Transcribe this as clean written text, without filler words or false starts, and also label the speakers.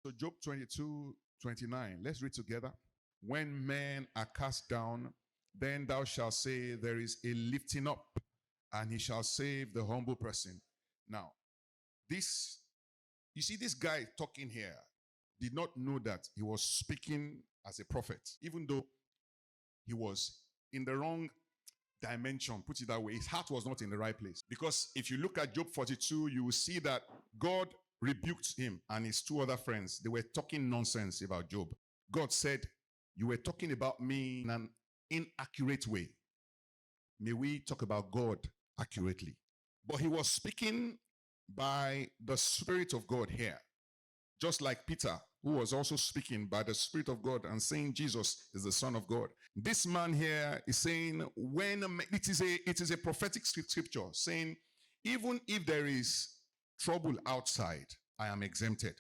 Speaker 1: So Job 22:29. Let's read together. When men are cast down, then thou shalt say, there is a lifting up, and he shall save the humble person. Now, this, you see, this guy talking here did not know that he was speaking as a prophet, even though he was in the wrong dimension, put it that way. His heart was not in the right place. Because if you look at Job 42, you will see that God rebuked him and his two other friends. They were talking nonsense about Job. God said, you were talking about me in an inaccurate way. May we talk about God accurately. But he was speaking by the Spirit of God here. Just like Peter, who was also speaking by the Spirit of God and saying Jesus is the Son of God. This man here is saying, it is a prophetic scripture saying, even if there is trouble outside, I am exempted.